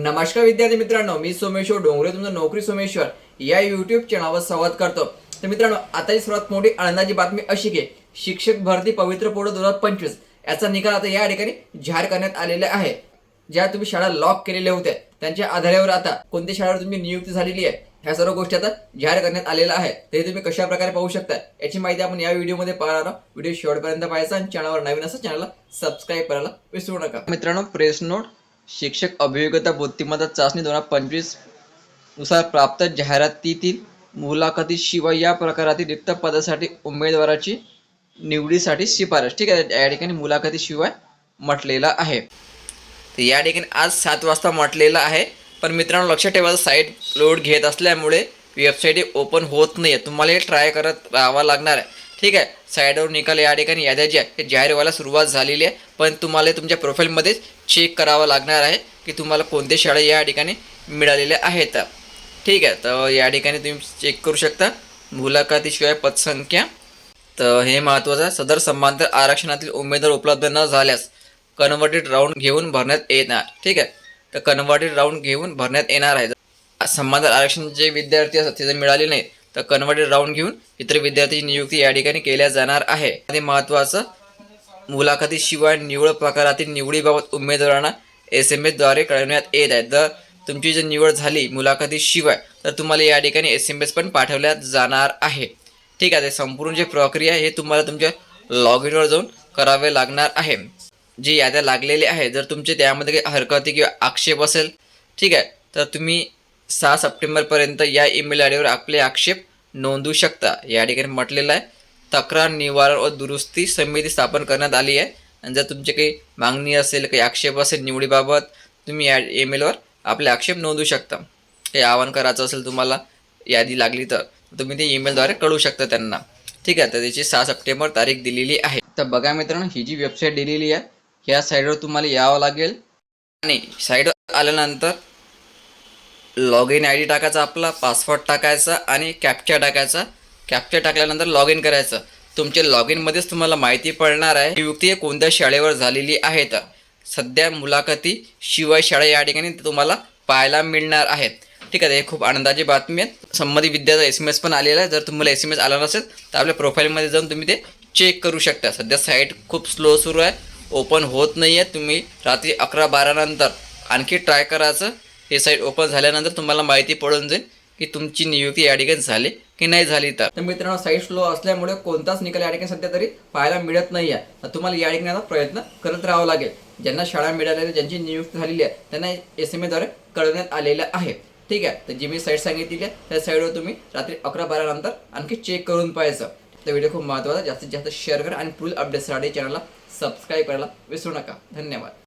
नमस्कार विद्यार्थी मित्रांनो, मी सोमेश्वर डोंगरे तुमचं नोकरी सोमेश्वर या यूट्यूब चॅनलवर संवाद करतो। तर मित्रांनो, आताची सर्वात मोठी आनंदाची बातमी अशी की शिक्षक भरती पवित्र पोळ 2025 याचा निकाल आता या ठिकाणी जाहीर करण्यात आलेला आहे। ज्या तुम्ही शाळा लॉक केलेल्या होत्या त्यांच्या आधारावर आता कोणत्या शाळेवर तुम्ही नियुक्ती झालेली आहे ह्या सर्व गोष्टी आता जाहीर करण्यात आलेल्या आहे। ते तुम्ही कशा प्रकारे पाहू शकता याची माहिती आपण या व्हिडिओमध्ये पाहणार आहोत। व्हिडिओ शेवटपर्यंत पाहायचा आणि चॅनलवर नवीन असेल चॅनलला सबस्क्राइब करायला विसरू नका। मित्रांनो, प्रेस नोट शिक्षक अभियोग्यता बुद्धिमत्ता चाचणी 2025 नुसार प्राप्त जाहिरातीतील मुलाखतीशिवाय या प्रकारातील रिक्त पदासाठी उमेदवाराची निवडीसाठी शिफारस। ठीक आहे, या ठिकाणी मुलाखतीशिवाय म्हटलेला आहे। तर या ठिकाणी आज 7 वाजता म्हटलेला आहे। पण मित्रांनो लक्षात ठेवा, साईट लोड घेत असल्यामुळे वेबसाईट ओपन होत नाही आहे, तुम्हाला हे ट्राय करत राहावं लागणार आहे। ठीक आहे, साईडवर निकाल या ठिकाणी याद्या जी आहे ते जाहीर व्हायला सुरुवात झालेली आहे, पण तुम्हाला तुमच्या प्रोफाईलमध्येच चेक करावं लागणार आहे की तुम्हाला कोणते शाळा या ठिकाणी मिळालेल्या आहेत। ठीक आहे, तर या ठिकाणी तुम्ही चेक करू शकता मुलाखतीशिवाय पदसंख्या। तर हे महत्त्वाचं आहे, सदर समांतर आरक्षणातील उमेदवार उपलब्ध न झाल्यास कन्व्हर्टेड राऊंड घेऊन भरण्यात येणार। ठीक आहे, तर कन्व्हर्टेड राऊंड घेऊन भरण्यात येणार आहे। समांतर आरक्षण जे विद्यार्थी असतात ते जर मिळाले नाही तर कन्व्हर्टेड राऊंड घेऊन इतर विद्यार्थ्यांची नियुक्ती या ठिकाणी केल्या जाणार आहे। आणि महत्त्वाचं, मुलाखतीशिवाय निवड प्रकारातील निवडीबाबत उमेदवारांना SMS द्वारे कळवण्यात येत आहे। जर तुमची जर निवड झाली मुलाखतीशिवाय तर तुम्हाला या ठिकाणी SMS पण पाठवल्या जाणार आहे। ठीक आहे, संपूर्ण जी प्रक्रिया हे तुम्हाला तुमच्या लॉग इनवर जाऊन करावे लागणार आहे। जी याद्या लागलेली आहे, जर तुमचे त्यामध्ये काही हरकती किंवा आक्षेप असेल, ठीक आहे, तर तुम्ही 6 सप्टेंबरपर्यंत या ईमेल आय डीवर आपले आक्षेप नोंदवू शकता। या ठिकाणी म्हटलेलं आहे तक्रार निवारण व दुरुस्ती समिती स्थापन करण्यात आली आहे। आणि जर तुमची काही मागणी असेल, काही आक्षेप असेल निवडीबाबत, तुम्ही या ईमेलवर आपले आक्षेप नोंदवू शकता। काही आवाहन करायचं असेल तुम्हाला यादी लागली तर तुम्ही ते ईमेलद्वारे कळवू शकता त्यांना। ठीक आहे, तर त्याची 6 सप्टेंबर तारीख दिलेली आहे। तर बघा मित्रांनो, ही जी वेबसाईट दिलेली आहे ह्या साईडवर तुम्हाला यावं लागेल आणि साईडवर आल्यानंतर लॉग इन ID टाकायचा, आपला पासवर्ड टाकायचा आणि कॅप्चा टाकायचा। कॅप्चा टाकल्यानंतर लॉग इन करायचं। तुमच्या लॉग इनमध्येच तुम्हाला माहिती पडणार आहे नियुक्ती कोणत्या शाळेवर झालेली आहे। तर सध्या मुलाखती शिवाय शाळा या ठिकाणी तुम्हाला पाहायला मिळणार आहेत। ठीक आहे, हे खूप आनंदाची बातमी आहे। संबंधित विद्यार्थी SMS पण आलेला आहे। जर तुम्हाला SMS आला नसेल तर आपल्या प्रोफाईलमध्ये जाऊन तुम्ही ते चेक करू शकता। सध्या साईट खूप स्लो सुरू आहे, ओपन होत नाही आहे। तुम्ही रात्री 11-12 नंतर आणखी ट्राय करायचं। हे साईट ओपन झाल्यानंतर तुम्हाला माहिती पडून जाईल की तुमची नियुक्ती या ठिकाणी झाली की नाही झाली। तर मित्रांनो, साईट स्लो असल्यामुळे कोणताच निकाल या ठिकाणी सध्या तरी पाहायला मिळत नाही आहे। तर तुम्हाला या ठिकाणी आता प्रयत्न करत राहावं लागेल। ज्यांना शाळा मिळालेली, ज्यांची नियुक्ती झालेली आहे त्यांना SMS द्वारे कळवण्यात आलेलं आहे। ठीक आहे, तर जी मी साईट सांगितलेली आहे त्या साईटवर तुम्ही रात्री 11-12 नंतर आणखी चेक करून पाहायचं। तर व्हिडिओ खूप महत्त्वाचा, जास्तीत जास्त शेअर करा आणि फुल अपडेट्ससाठी चॅनलला सबस्क्राईब करायला विसरू नका। धन्यवाद।